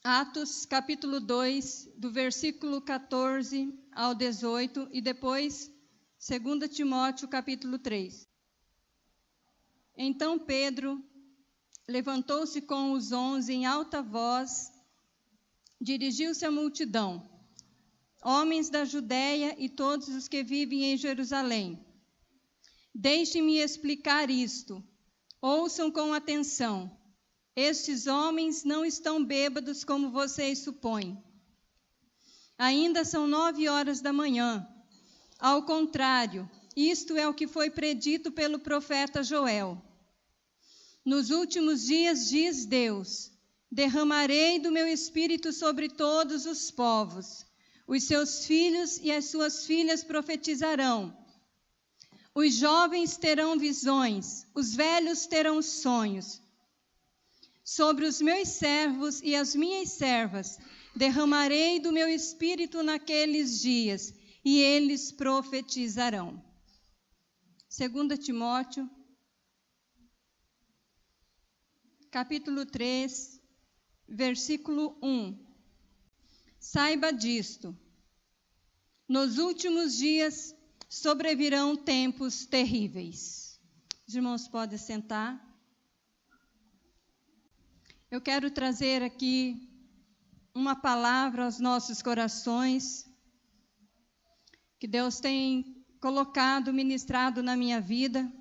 Atos, capítulo 2, do versículo 14 ao 18, e depois 2 Timóteo, capítulo 3. Então Pedro levantou-se com os 11 em alta voz, dirigiu-se à multidão: homens da Judéia e todos os que vivem em Jerusalém, deixem-me explicar isto, ouçam com atenção. Estes homens não estão bêbados como vocês supõem. Ainda são 9 horas da manhã. Ao contrário, isto é o que foi predito pelo profeta Joel. Nos últimos dias, diz Deus, derramarei do meu espírito sobre todos os povos. Os seus filhos e as suas filhas profetizarão. Os jovens terão visões, os velhos terão sonhos. Sobre os meus servos e as minhas servas derramarei do meu espírito naqueles dias, e eles profetizarão. 2 Timóteo, capítulo 3, versículo 1. Saiba disto: nos últimos dias sobrevirão tempos terríveis. Os irmãos podem sentar. Eu quero trazer aqui uma palavra aos nossos corações, que Deus tem colocado, ministrado na minha vida.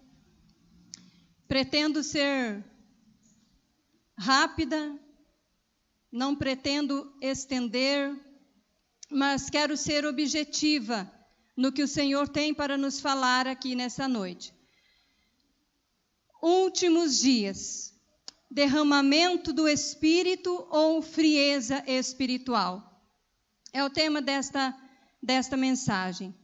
Pretendo ser rápida, não pretendo estender, mas quero ser objetiva no que o Senhor tem para nos falar aqui nessa noite. Últimos dias. Derramamento do Espírito ou frieza espiritual? É o tema desta mensagem.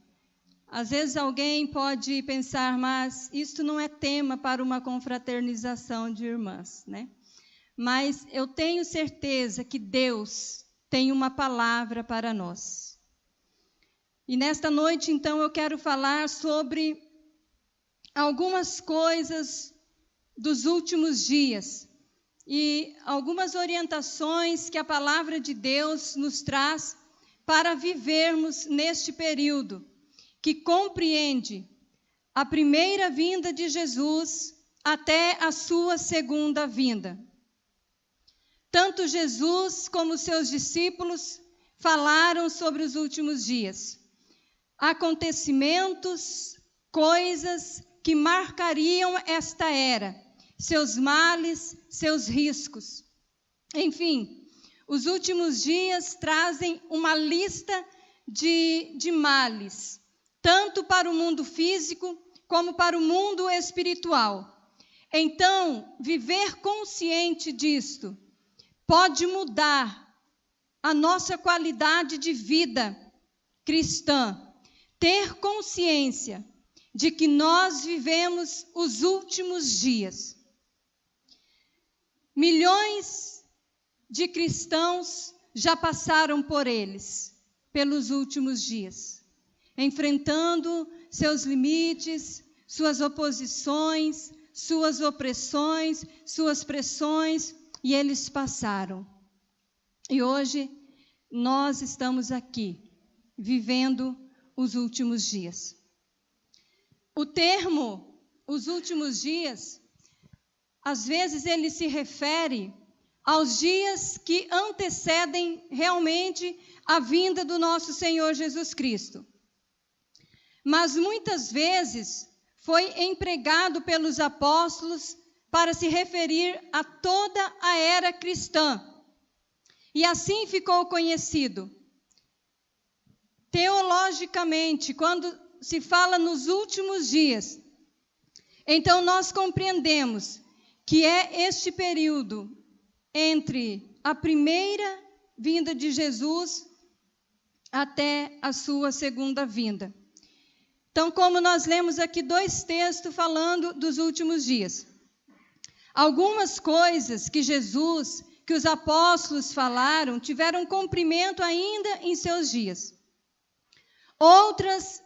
Às vezes alguém pode pensar, mas isto não é tema para uma confraternização de irmãs, né? Mas eu tenho certeza que Deus tem uma palavra para nós. E nesta noite, então, eu quero falar sobre algumas coisas dos últimos dias, e algumas orientações que a palavra de Deus nos traz para vivermos neste período, que compreende a primeira vinda de Jesus até a sua segunda vinda. Tanto Jesus como seus discípulos falaram sobre os últimos dias. Acontecimentos, coisas que marcariam esta era, seus males, seus riscos. Enfim, os últimos dias trazem uma lista de males, tanto para o mundo físico como para o mundo espiritual. Então, viver consciente disto pode mudar a nossa qualidade de vida cristã. Ter consciência de que nós vivemos os últimos dias. Milhões de cristãos já passaram por eles, pelos últimos dias, enfrentando seus limites, suas oposições, suas opressões, suas pressões, e eles passaram. E hoje nós estamos aqui, vivendo os últimos dias. O termo, os últimos dias, às vezes ele se refere aos dias que antecedem realmente a vinda do nosso Senhor Jesus Cristo. Mas muitas vezes foi empregado pelos apóstolos para se referir a toda a era cristã. E assim ficou conhecido. Teologicamente, quando se fala nos últimos dias, então nós compreendemos que é este período entre a primeira vinda de Jesus até a sua segunda vinda. Então, como nós lemos aqui 2 textos falando dos últimos dias. algumas coisas que Jesus, que os apóstolos falaram, tiveram cumprimento ainda em seus dias. Outras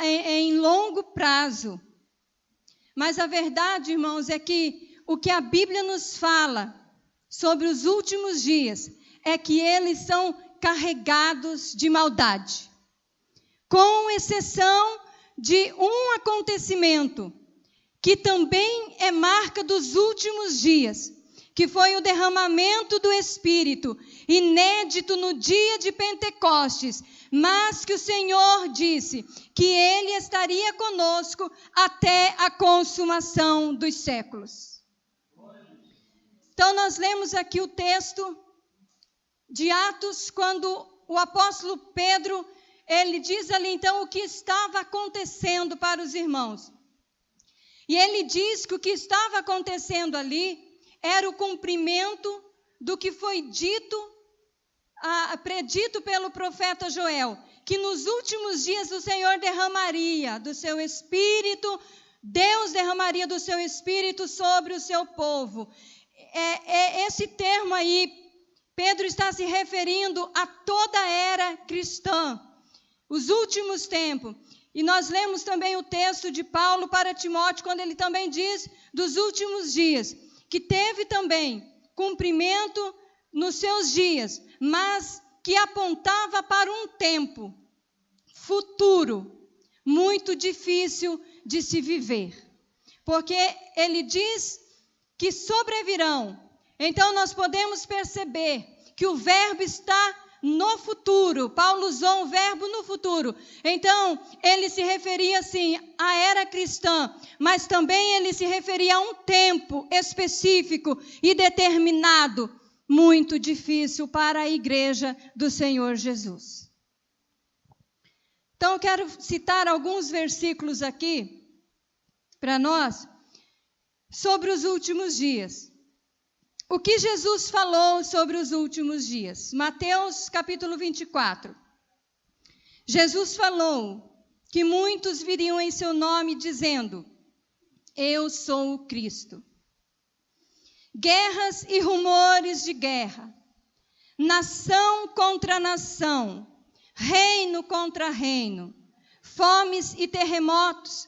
em longo prazo. Mas a verdade, irmãos, é que o que a Bíblia nos fala sobre os últimos dias é que eles são carregados de maldade. Com exceção de um acontecimento que também é marca dos últimos dias, que foi o derramamento do Espírito, inédito no dia de Pentecostes, mas que o Senhor disse que Ele estaria conosco até a consumação dos séculos. Então, nós lemos aqui o texto de Atos, quando o apóstolo Pedro, ele diz ali então o que estava acontecendo para os irmãos. E ele diz que o que estava acontecendo ali era o cumprimento do que foi predito pelo profeta Joel, que nos últimos dias o Senhor derramaria do seu Espírito, Deus derramaria do seu Espírito sobre o seu povo. Esse termo aí, Pedro está se referindo a toda a era cristã, os últimos tempos. E nós lemos também o texto de Paulo para Timóteo, quando ele também diz dos últimos dias, que teve também cumprimento nos seus dias, mas que apontava para um tempo futuro, muito difícil de se viver. Porque ele diz que sobrevirão. Então nós podemos perceber que o verbo está no futuro. Paulo usou o verbo no futuro. Então, ele se referia, assim, à era cristã, mas também ele se referia a um tempo específico e determinado, muito difícil para a igreja do Senhor Jesus. Então, eu quero citar alguns versículos aqui para nós sobre os últimos dias. O que Jesus falou sobre os últimos dias? Mateus capítulo 24. Jesus falou que muitos viriam em seu nome dizendo: eu sou o Cristo. Guerras e rumores de guerra, nação contra nação, reino contra reino, fomes e terremotos,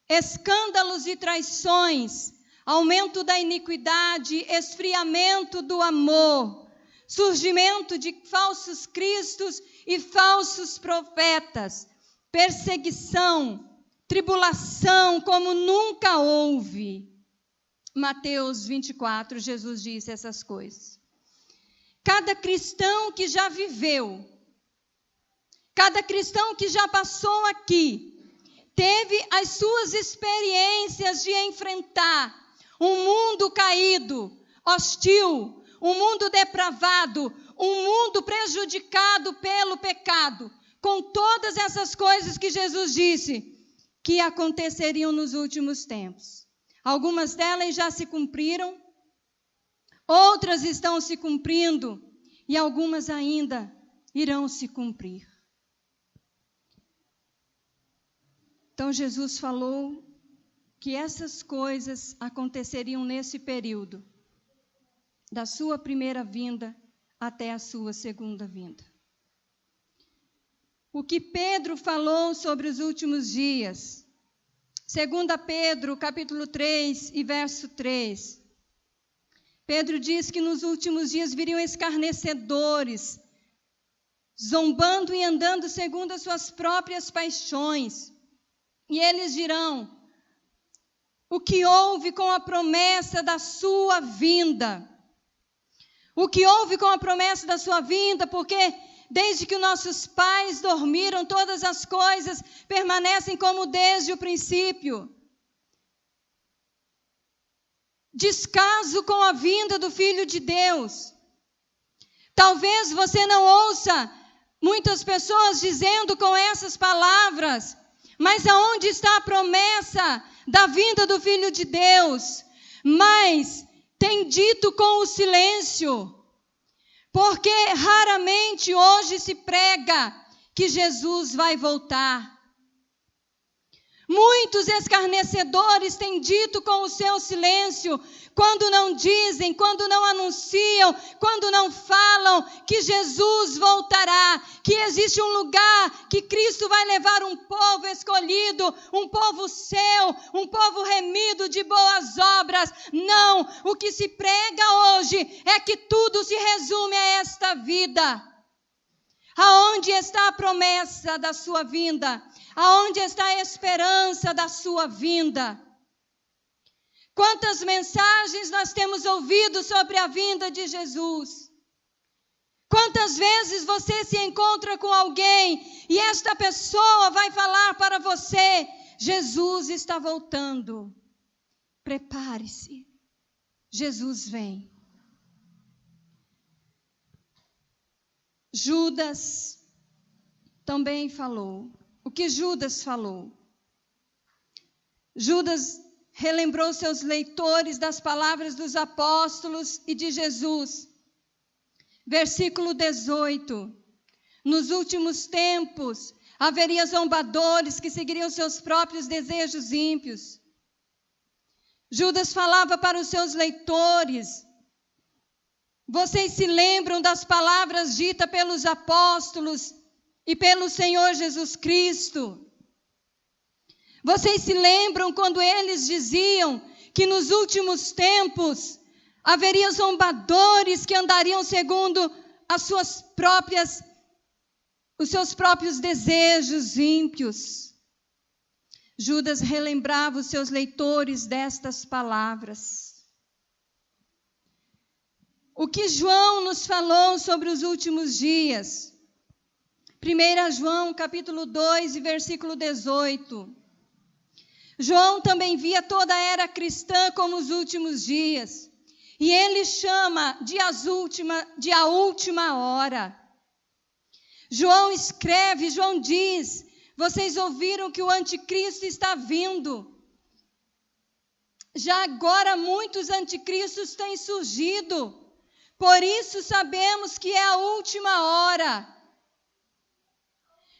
escândalos e traições, aumento da iniquidade, esfriamento do amor, surgimento de falsos cristos e falsos profetas, perseguição, tribulação como nunca houve. Mateus 24, Jesus disse essas coisas. Cada cristão que já viveu, cada cristão que já passou aqui, teve as suas experiências de enfrentar um mundo caído, hostil, um mundo depravado, um mundo prejudicado pelo pecado, com todas essas coisas que Jesus disse que aconteceriam nos últimos tempos. Algumas delas já se cumpriram, outras estão se cumprindo e algumas ainda irão se cumprir. Então Jesus falou que essas coisas aconteceriam nesse período, da sua primeira vinda até a sua segunda vinda. O que Pedro falou sobre os últimos dias, 2 Pedro, capítulo 3 e verso 3. Pedro diz que nos últimos dias viriam escarnecedores, zombando e andando segundo as suas próprias paixões. E eles dirão: o que houve com a promessa da sua vinda? O que houve com a promessa da sua vinda? Porque desde que nossos pais dormiram, todas as coisas permanecem como desde o princípio. Descaso com a vinda do Filho de Deus. Talvez você não ouça muitas pessoas dizendo com essas palavras: mas aonde está a promessa da vinda do Filho de Deus? Mas tem dito com o silêncio, porque raramente hoje se prega que Jesus vai voltar. Muitos escarnecedores têm dito com o seu silêncio, quando não dizem, quando não anunciam, quando não falam, que Jesus voltará, que existe um lugar, que Cristo vai levar um povo escolhido, um povo seu, um povo remido de boas obras. Não, o que se prega hoje é que tudo se resume a esta vida. Aonde está a promessa da sua vinda? Aonde está a esperança da sua vinda? Quantas mensagens nós temos ouvido sobre a vinda de Jesus? Quantas vezes você se encontra com alguém e esta pessoa vai falar para você: Jesus está voltando. Prepare-se. Jesus vem. Judas também falou. O que Judas falou? Judas relembrou seus leitores das palavras dos apóstolos e de Jesus. Versículo 18. Nos últimos tempos, haveria zombadores que seguiriam seus próprios desejos ímpios. Judas falava para os seus leitores: vocês se lembram das palavras ditas pelos apóstolos e pelo Senhor Jesus Cristo? Vocês se lembram quando eles diziam que nos últimos tempos haveria zombadores que andariam segundo os seus próprios desejos ímpios? Judas relembrava os seus leitores destas palavras. O que João nos falou sobre os últimos dias? 1 João, capítulo 2, e versículo 18. João também via toda a era cristã como os últimos dias. E ele chama de a última hora. João escreve, João diz: vocês ouviram que o anticristo está vindo. Já agora muitos anticristos têm surgido. Por isso sabemos que é a última hora.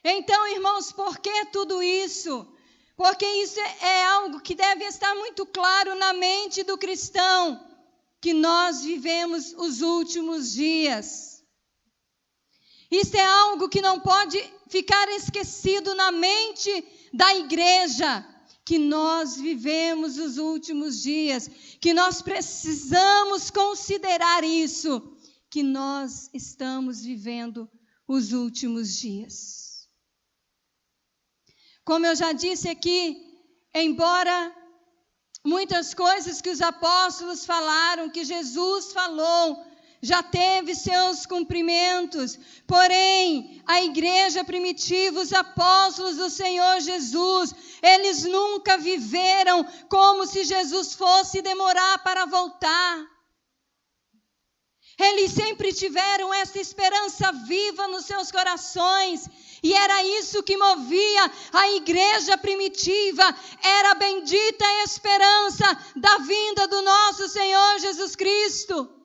Então, irmãos, por que tudo isso? Porque isso é algo que deve estar muito claro na mente do cristão, que nós vivemos os últimos dias. Isso é algo que não pode ficar esquecido na mente da igreja, que nós vivemos os últimos dias, que nós precisamos considerar isso, que nós estamos vivendo os últimos dias. Como eu já disse aqui, embora muitas coisas que os apóstolos falaram, que Jesus falou, já teve seus cumprimentos, porém, a igreja primitiva, os apóstolos do Senhor Jesus, eles nunca viveram como se Jesus fosse demorar para voltar. Eles sempre tiveram essa esperança viva nos seus corações, e era isso que movia a igreja primitiva, era a bendita esperança da vinda do nosso Senhor Jesus Cristo.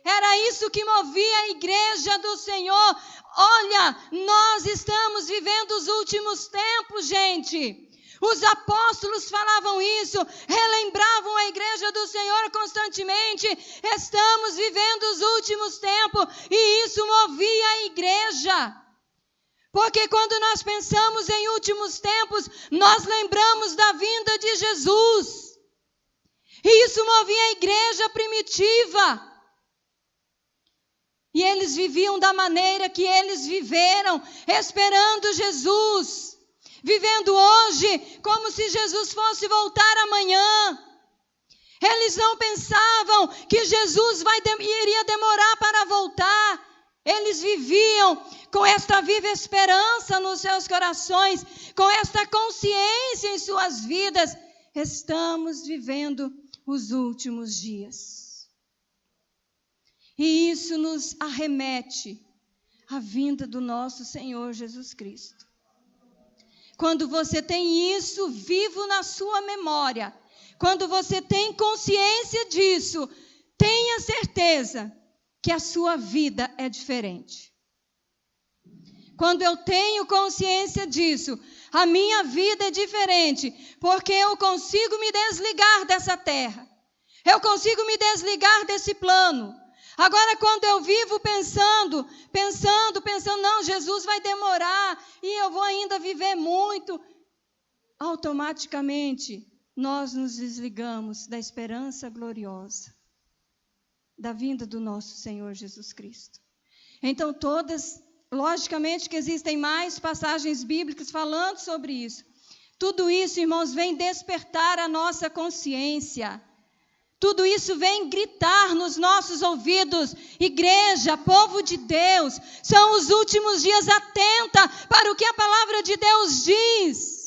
Era isso que movia a igreja do Senhor. Olha, nós estamos vivendo os últimos tempos, gente. Os apóstolos falavam isso, relembravam a igreja do Senhor constantemente. Estamos vivendo os últimos tempos, e isso movia a igreja. Porque quando nós pensamos em últimos tempos, nós lembramos da vinda de Jesus. E isso movia a igreja primitiva. E eles viviam da maneira que eles viveram, esperando Jesus. Vivendo hoje como se Jesus fosse voltar amanhã. Eles não pensavam que Jesus iria demorar para voltar. Eles viviam com esta viva esperança nos seus corações, com esta consciência em suas vidas. Estamos vivendo os últimos dias. E isso nos arremete à vinda do nosso Senhor Jesus Cristo. Quando você tem isso vivo na sua memória, quando você tem consciência disso, tenha certeza que a sua vida é diferente. quando eu tenho consciência disso, a minha vida é diferente, porque eu consigo me desligar dessa terra. Eu consigo me desligar desse plano. Agora, quando eu vivo pensando, não, Jesus vai demorar e eu vou ainda viver muito, automaticamente nós nos desligamos da esperança gloriosa, da vinda do nosso Senhor Jesus Cristo. Então, logicamente que existem mais passagens bíblicas falando sobre isso. Tudo isso, irmãos, vem despertar a nossa consciência. Tudo isso vem gritar nos nossos ouvidos: igreja, povo de Deus, são os últimos dias, atenta para o que a palavra de Deus diz.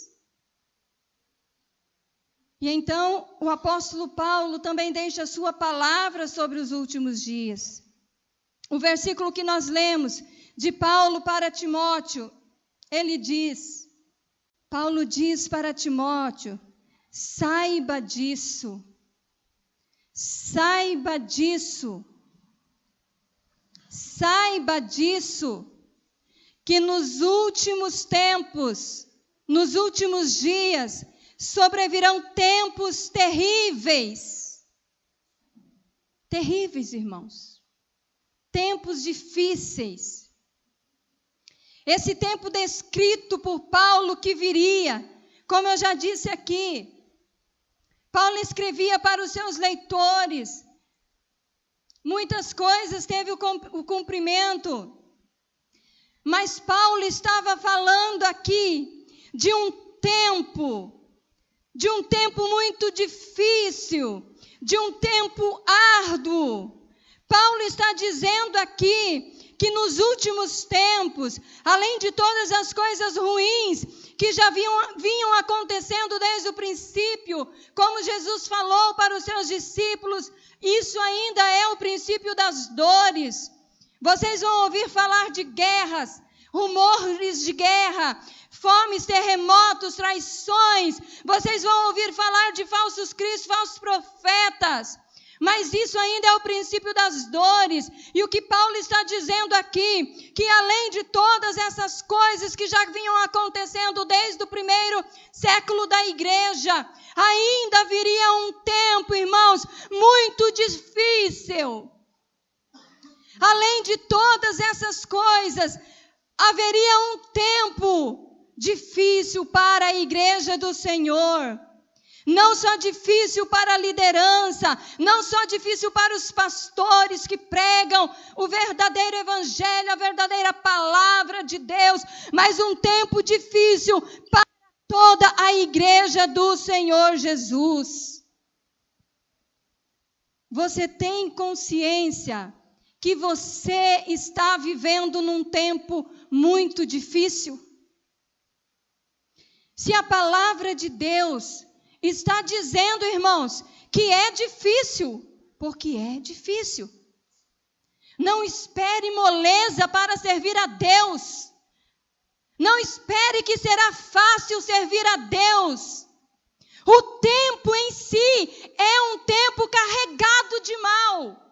E então o apóstolo Paulo também deixa a sua palavra sobre os últimos dias. O versículo que nós lemos de Paulo para Timóteo, Paulo diz para Timóteo: saiba disso, que nos últimos tempos, nos últimos dias, sobrevirão tempos terríveis. Terríveis, irmãos. Tempos difíceis. Esse tempo descrito por Paulo que viria, como eu já disse aqui, Paulo escrevia para os seus leitores. Muitas coisas teve o cumprimento, mas Paulo estava falando aqui de um tempo muito difícil, de um tempo árduo. Paulo está dizendo aqui que nos últimos tempos, além de todas as coisas ruins que já vinham acontecendo desde o princípio, como Jesus falou para os seus discípulos, isso ainda é o princípio das dores. Vocês vão ouvir falar de guerras, rumores de guerra, fomes, terremotos, traições. Vocês vão ouvir falar de falsos cristos, falsos profetas. Mas isso ainda é o princípio das dores. E o que Paulo está dizendo aqui, que além de todas essas coisas que já vinham acontecendo desde o primeiro século da igreja, ainda viria um tempo, irmãos, muito difícil. Além de todas essas coisas, haveria um tempo difícil para a igreja do Senhor. Não só difícil para a liderança, não só difícil para os pastores que pregam o verdadeiro evangelho, a verdadeira palavra de Deus, mas um tempo difícil para toda a igreja do Senhor Jesus. Você tem consciência que você está vivendo num tempo muito difícil? Se a palavra de Deus está dizendo, irmãos, que é difícil, porque é difícil. Não espere moleza para servir a Deus. Não espere que será fácil servir a Deus. O tempo em si é um tempo carregado de mal.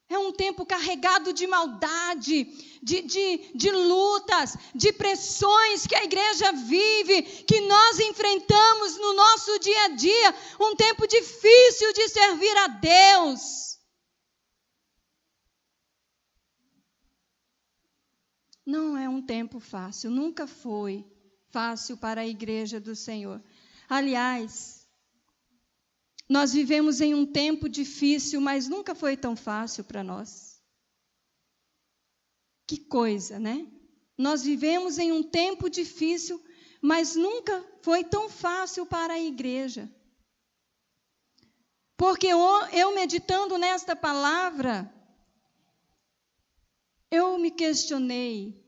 É um tempo carregado de maldade, de lutas, de pressões que a igreja vive, que nós enfrentamos no nosso dia a dia. Um tempo difícil de servir a Deus. Não é um tempo fácil, nunca foi fácil para a igreja do Senhor. Aliás, nós vivemos em um tempo difícil, mas nunca foi tão fácil para nós. Que coisa, né? Nós vivemos em um tempo difícil, mas nunca foi tão fácil para a igreja. Porque eu meditando nesta palavra, eu me questionei: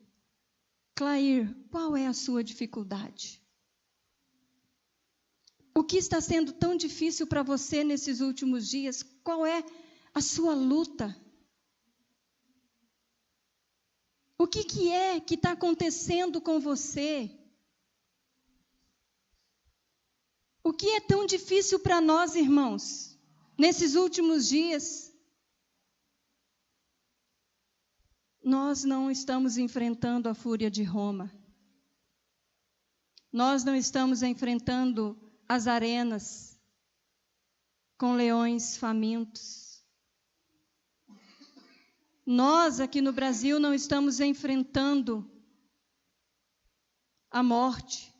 Clair, qual é a sua dificuldade? O que está sendo tão difícil para você nesses últimos dias? Qual é a sua luta? O que é que está acontecendo com você? O que é tão difícil para nós, irmãos, nesses últimos dias? nós não estamos enfrentando a fúria de Roma. Nós não estamos enfrentando as arenas com leões famintos. Nós aqui no Brasil não estamos enfrentando a morte.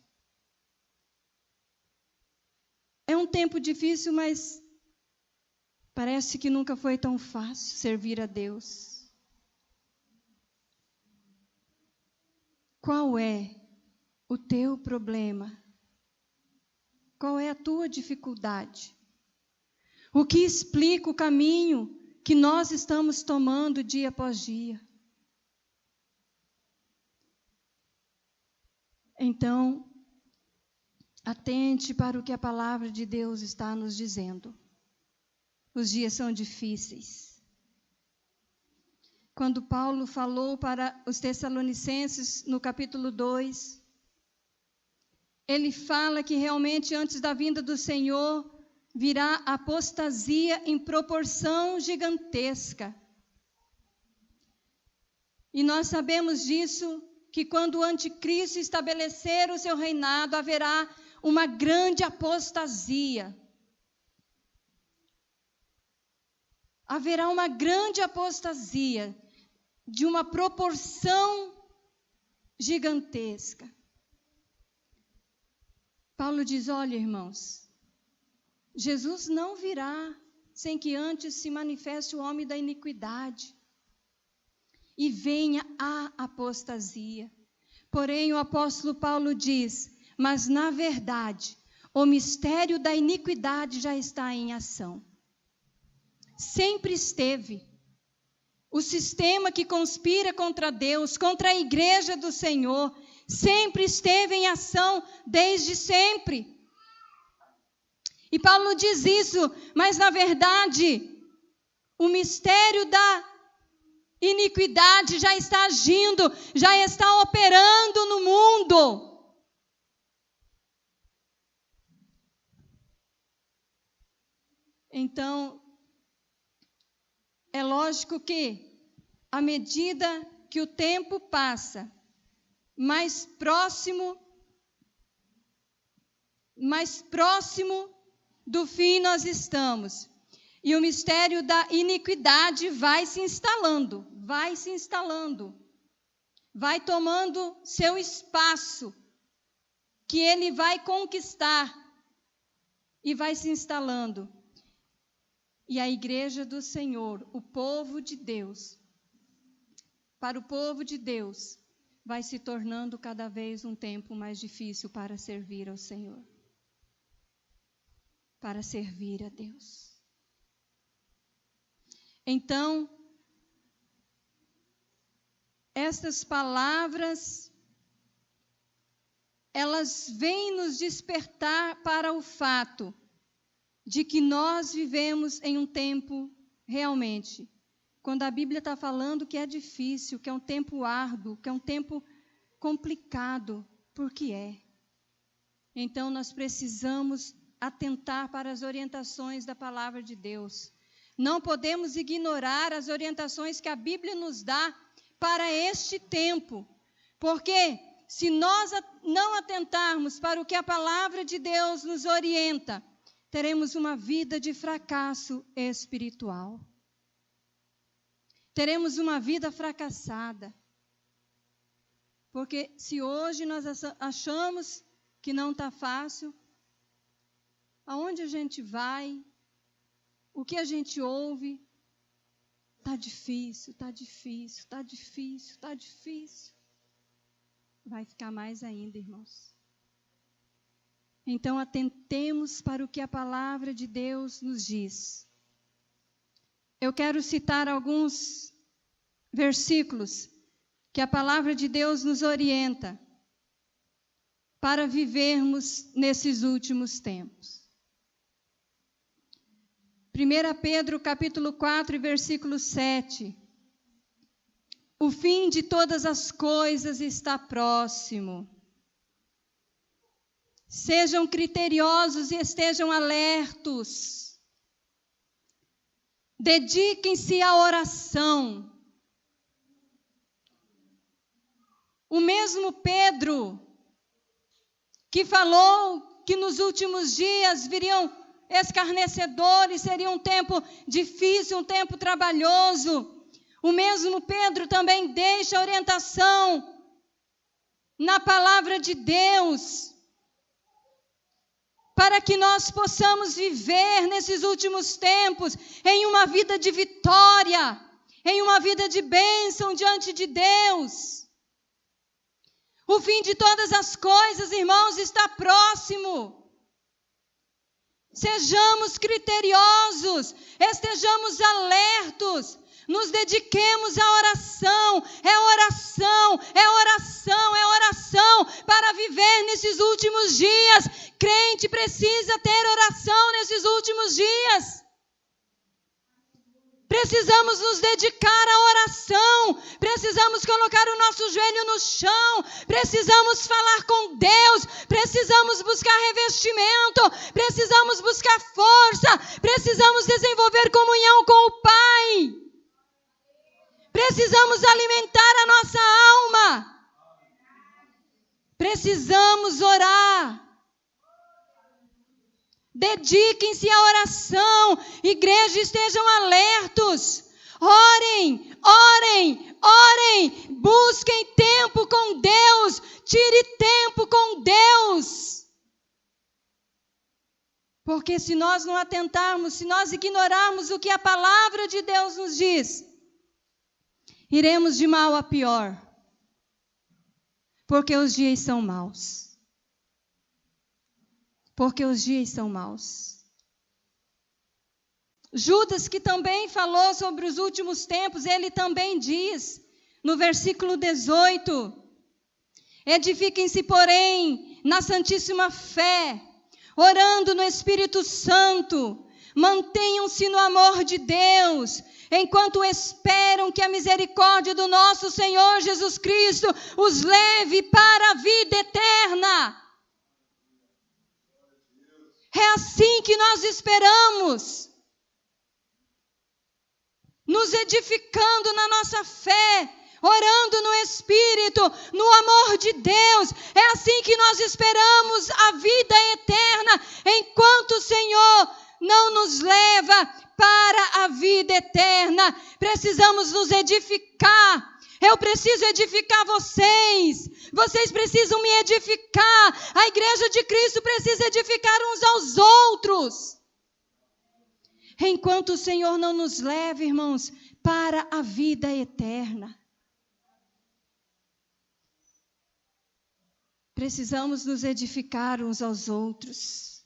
É um tempo difícil, mas parece que nunca foi tão fácil servir a Deus. Qual é o teu problema? Qual é a tua dificuldade? O que explica o caminho que nós estamos tomando dia após dia? Então, atente para o que a palavra de Deus está nos dizendo. Os dias são difíceis. Quando Paulo falou para os Tessalonicenses, no capítulo 2, ele fala que realmente antes da vinda do Senhor virá apostasia em proporção gigantesca. E nós sabemos disso, que quando o anticristo estabelecer o seu reinado, haverá uma grande apostasia. Haverá uma grande apostasia de uma proporção gigantesca. Paulo diz: olha, irmãos, Jesus não virá sem que antes se manifeste o homem da iniquidade e venha a apostasia. Porém, o apóstolo Paulo diz: mas na verdade, o mistério da iniquidade já está em ação. Sempre esteve. O sistema que conspira contra Deus, contra a igreja do Senhor, sempre esteve em ação, desde sempre. E Paulo diz isso, mas na verdade, o mistério da iniquidade já está agindo, já está operando no mundo. Então, é lógico que, à medida que o tempo passa, mais próximo do fim nós estamos. E o mistério da iniquidade vai se instalando, vai tomando seu espaço, que ele vai conquistar e vai se instalando. E a igreja do Senhor, o povo de Deus, para o povo de Deus, vai se tornando cada vez um tempo mais difícil para servir ao Senhor, para servir a Deus. Então, estas palavras, elas vêm nos despertar para o fato de que nós vivemos em um tempo realmente, quando a Bíblia está falando que é difícil, que é um tempo árduo, que é um tempo complicado, porque é. Então, nós precisamos atentar para as orientações da palavra de Deus. Não podemos ignorar as orientações que a Bíblia nos dá para este tempo, porque se nós não atentarmos para o que a palavra de Deus nos orienta, teremos uma vida de fracasso espiritual. Teremos uma vida fracassada. Porque se hoje nós achamos que não está fácil, aonde a gente vai, o que a gente ouve, está difícil, está difícil, está difícil, está difícil. Vai ficar mais ainda, irmãos. Então, atentemos para o que a palavra de Deus nos diz. Eu quero citar alguns versículos que a palavra de Deus nos orienta para vivermos nesses últimos tempos. 1 Pedro, capítulo 4, versículo 7. O fim de todas as coisas está próximo. Sejam criteriosos e estejam alertos. Dediquem-se à oração. O mesmo Pedro que falou que nos últimos dias viriam escarnecedores, seria um tempo difícil, um tempo trabalhoso. O mesmo Pedro também deixa orientação na palavra de Deus, para que nós possamos viver nesses últimos tempos em uma vida de vitória, em uma vida de bênção diante de Deus. O fim de todas as coisas, irmãos, está próximo. Sejamos criteriosos, estejamos alertos, nos dediquemos à oração. É oração, é oração, é oração para viver nesses últimos dias. Crente precisa ter oração nesses últimos dias. Precisamos nos dedicar à oração, precisamos colocar o nosso joelho no chão, precisamos falar com Deus, precisamos buscar revestimento, precisamos buscar força, precisamos desenvolver comunhão com o Pai, precisamos alimentar a nossa alma, precisamos orar. Dediquem-se à oração, igreja, estejam alertos, orem, orem, orem, busquem tempo com Deus, tire tempo com Deus. Porque se nós não atentarmos, se nós ignorarmos o que a palavra de Deus nos diz, iremos de mal a pior, porque os dias são maus. Porque os dias são maus. Judas, que também falou sobre os últimos tempos, ele também diz, no versículo 18, edifiquem-se, porém, na santíssima fé, orando no Espírito Santo, mantenham-se no amor de Deus, enquanto esperam que a misericórdia do nosso Senhor Jesus Cristo os leve para a vida eterna. É assim que nós esperamos, nos edificando na nossa fé, orando no Espírito, no amor de Deus. É assim que nós esperamos a vida eterna, enquanto o Senhor não nos leva para a vida eterna. Precisamos nos edificar. Eu preciso edificar vocês. Vocês precisam me edificar. A igreja de Cristo precisa edificar uns aos outros. Enquanto o Senhor não nos leva, irmãos, para a vida eterna. Precisamos nos edificar uns aos outros.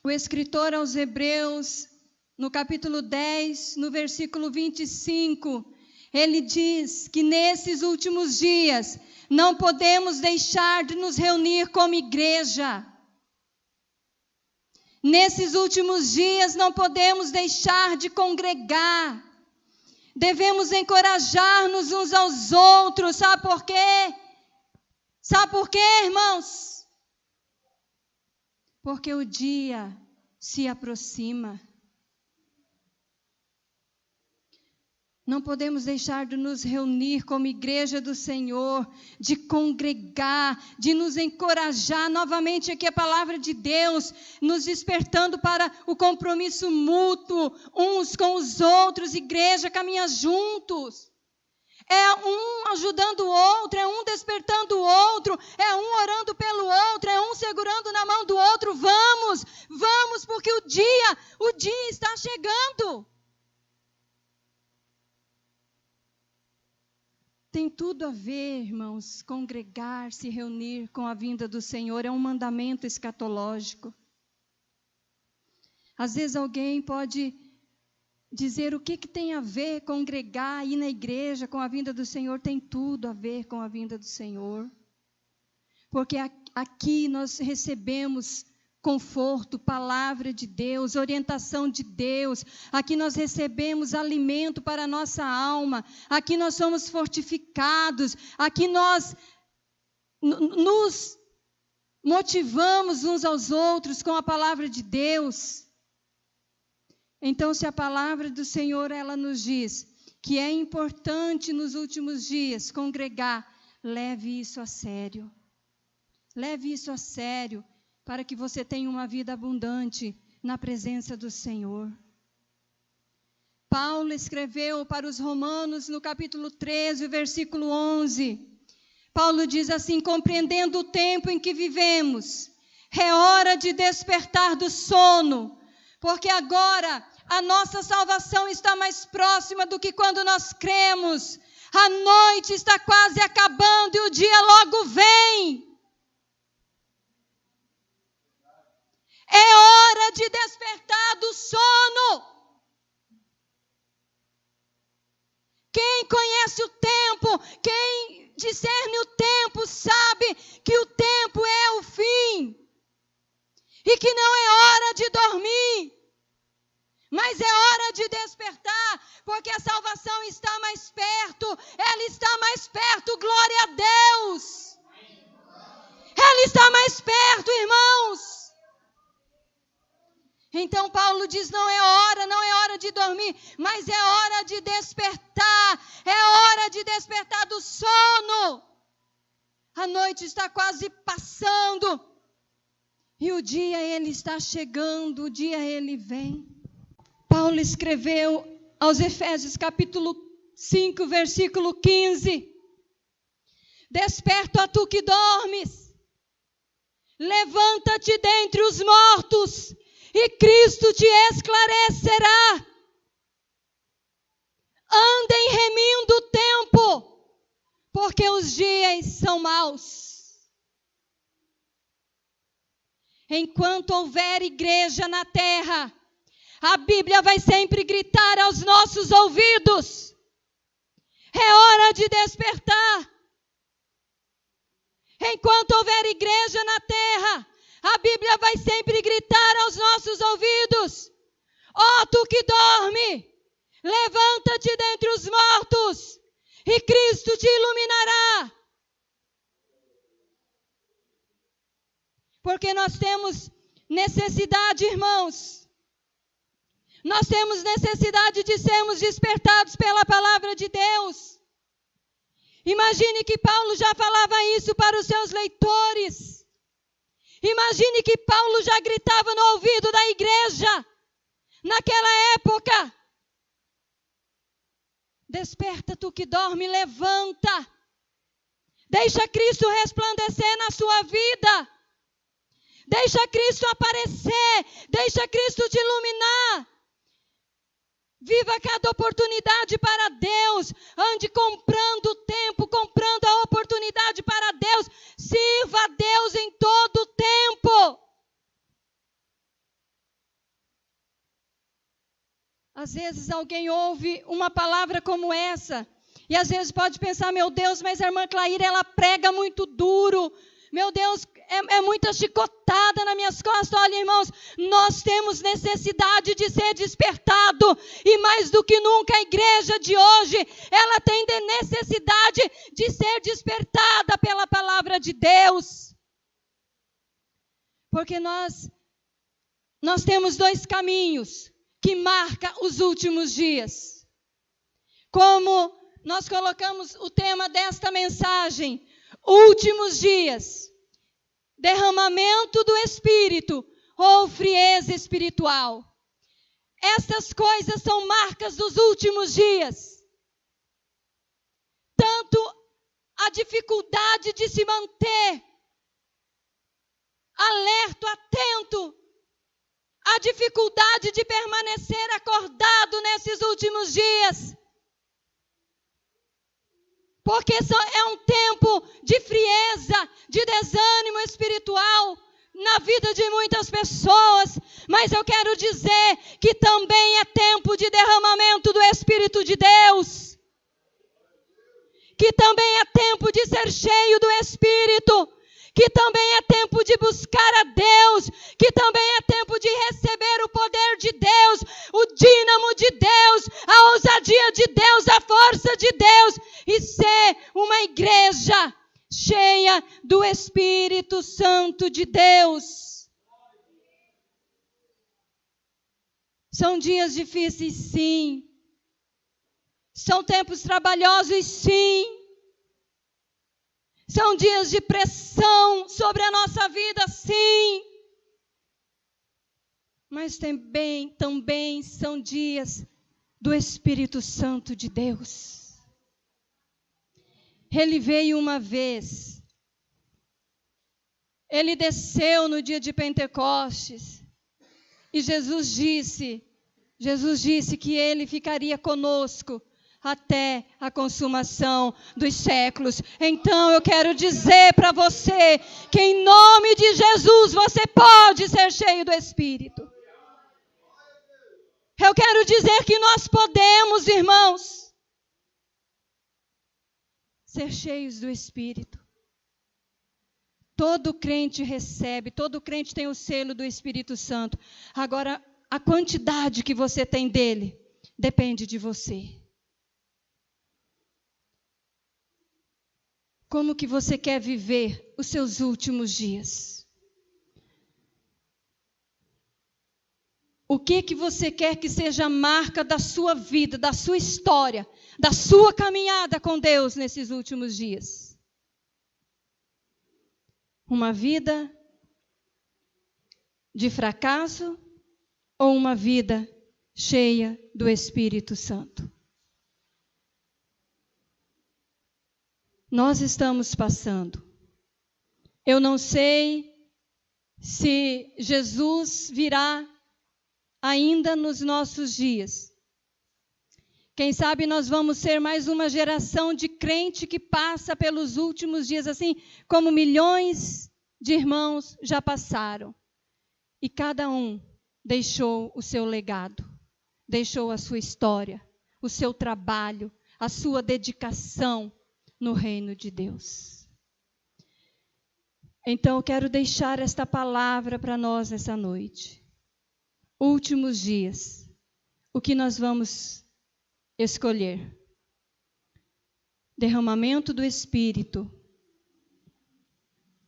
O escritor aos Hebreus, no capítulo 10, no versículo 25, ele diz que nesses últimos dias não podemos deixar de nos reunir como igreja. Nesses últimos dias não podemos deixar de congregar. Devemos encorajar-nos uns aos outros. Sabe por quê? Sabe por quê, irmãos? Porque o dia se aproxima. Não podemos deixar de nos reunir como igreja do Senhor, de congregar, de nos encorajar. Novamente aqui a palavra de Deus, nos despertando para o compromisso mútuo, uns com os outros. Igreja caminha juntos. É um ajudando o outro, é um despertando o outro, é um orando pelo outro, é um segurando na mão do outro. Vamos, vamos, porque o dia está chegando. Tem tudo a ver, irmãos, congregar, se reunir com a vinda do Senhor, é um mandamento escatológico. Às vezes alguém pode dizer o que tem a ver congregar, ir na igreja com a vinda do Senhor. Tem tudo a ver com a vinda do Senhor. Porque aqui nós recebemos conforto, palavra de Deus, orientação de Deus. Aqui nós recebemos alimento para a nossa alma. Aqui nós somos fortificados. Aqui nós nos motivamos uns aos outros com a palavra de Deus. Então, se a palavra do Senhor, ela nos diz que é importante nos últimos dias congregar, leve isso a sério. Leve isso a sério, para que você tenha uma vida abundante na presença do Senhor. Paulo escreveu para os Romanos, no capítulo 13, versículo 11. Paulo diz assim: compreendendo o tempo em que vivemos, é hora de despertar do sono, porque agora a nossa salvação está mais próxima do que quando nós cremos. A noite está quase acabando e o dia logo vem. É hora de despertar do sono. Quem conhece o tempo, quem discerne o tempo, sabe que o tempo é o fim. E que não é hora de dormir, mas é hora de despertar, porque a salvação está mais perto. Ela está mais perto, glória a Deus. Ela está mais perto, irmãos. Então Paulo diz, não é hora de dormir, mas é hora de despertar. É hora de despertar do sono. A noite está quase passando. E o dia ele está chegando, o dia ele vem. Paulo escreveu aos Efésios capítulo 5, versículo 15. Desperta tu que dormes, levanta-te dentre os mortos, e Cristo te esclarecerá. Andem remindo o tempo, porque os dias são maus. Enquanto houver igreja na terra, a Bíblia vai sempre gritar aos nossos ouvidos: é hora de despertar. Enquanto houver igreja na terra, a Bíblia vai sempre gritar aos nossos ouvidos: ó, tu que dorme, levanta-te dentre os mortos, e Cristo te iluminará. Porque nós temos necessidade, irmãos. Nós temos necessidade de sermos despertados pela palavra de Deus. Imagine que Paulo já falava isso para os seus leitores. Imagine que Paulo já gritava no ouvido da igreja, naquela época: desperta tu que dorme, levanta. Deixa Cristo resplandecer na sua vida. Deixa Cristo aparecer. Deixa Cristo te iluminar. Viva cada oportunidade para Deus. Ande comprando o tempo, comprando a oportunidade para Deus. Sirva a Deus em todo o tempo. Às vezes alguém ouve uma palavra como essa, e às vezes pode pensar: meu Deus, mas a irmã Claíra, ela prega muito duro. Meu Deus, é muita chicotada nas minhas costas. Olha, irmãos, nós temos necessidade de ser despertado. E mais do que nunca, a igreja de hoje, ela tem necessidade de ser despertada pela palavra de Deus. Porque nós temos dois caminhos que marcam os últimos dias. Como nós colocamos o tema desta mensagem: últimos dias, derramamento do Espírito ou frieza espiritual. Estas coisas são marcas dos últimos dias. Tanto a dificuldade de se manter alerta, atento, a dificuldade de permanecer acordado nesses últimos dias. Porque é um tempo de frieza, de desânimo espiritual na vida de muitas pessoas. Mas eu quero dizer que também é tempo de derramamento do Espírito de Deus. Que também é tempo de ser cheio do Espírito. Que também é tempo de buscar a Deus. Que também é tempo de receber o poder de Deus, o dínamo de Deus, a ousadia de Deus, a força de Deus. E ser uma igreja cheia do Espírito Santo de Deus. São dias difíceis, sim. São tempos trabalhosos, sim. São dias de pressão sobre a nossa vida, sim. Mas também são dias do Espírito Santo de Deus. Ele veio uma vez. Ele desceu no dia de Pentecostes. E Jesus disse que ele ficaria conosco até a consumação dos séculos. Então eu quero dizer para você que em nome de Jesus você pode ser cheio do Espírito. Eu quero dizer que nós podemos, irmãos, ser cheios do Espírito. Todo crente recebe, todo crente tem o selo do Espírito Santo. Agora, a quantidade que você tem dele depende de você. Como que você quer viver os seus últimos dias? O que você quer que seja a marca da sua vida, da sua história, da sua caminhada com Deus nesses últimos dias? Uma vida de fracasso ou uma vida cheia do Espírito Santo? Nós estamos passando. Eu não sei se Jesus virá ainda nos nossos dias. Quem sabe nós vamos ser mais uma geração de crente que passa pelos últimos dias, assim como milhões de irmãos já passaram. E cada um deixou o seu legado, deixou a sua história, o seu trabalho, a sua dedicação no reino de Deus. Então eu quero deixar esta palavra para nós nessa noite. Últimos dias, o que nós vamos escolher? Derramamento do Espírito.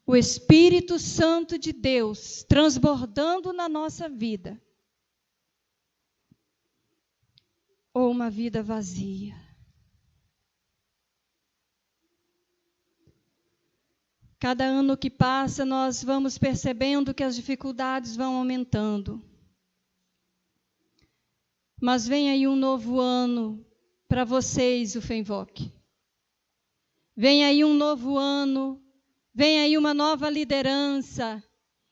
O Espírito Santo de Deus transbordando na nossa vida. Ou uma vida vazia. Cada ano que passa, nós vamos percebendo que as dificuldades vão aumentando. Mas vem aí um novo ano para vocês, o FEMVOC. Vem aí um novo ano, vem aí uma nova liderança.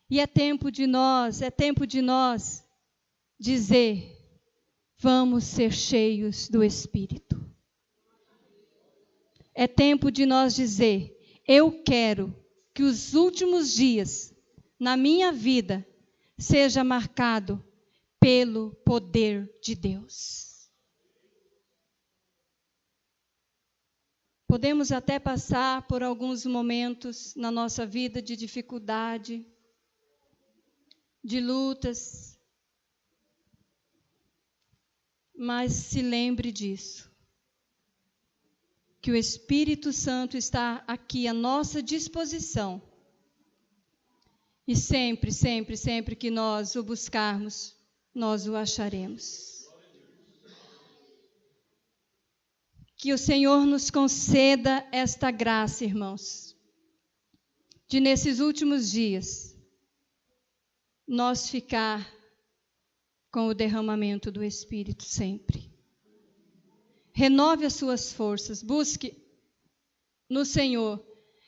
E é tempo de nós dizer, vamos ser cheios do Espírito. É tempo de nós dizer, eu quero que os últimos dias na minha vida seja marcado pelo poder de Deus. Podemos até passar por alguns momentos na nossa vida de dificuldade, de lutas, mas se lembre disso, que o Espírito Santo está aqui à nossa disposição. E sempre, sempre, sempre que nós o buscarmos, nós o acharemos. Que o Senhor nos conceda esta graça, irmãos, de nesses últimos dias, nós ficar com o derramamento do Espírito sempre. Renove as suas forças, busque no Senhor,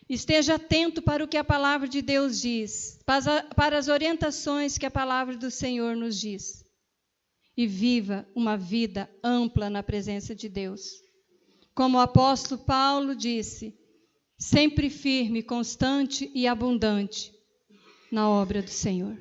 esteja atento para o que a palavra de Deus diz, para as orientações que a palavra do Senhor nos diz. E viva uma vida ampla na presença de Deus. Como o apóstolo Paulo disse, sempre firme, constante e abundante na obra do Senhor.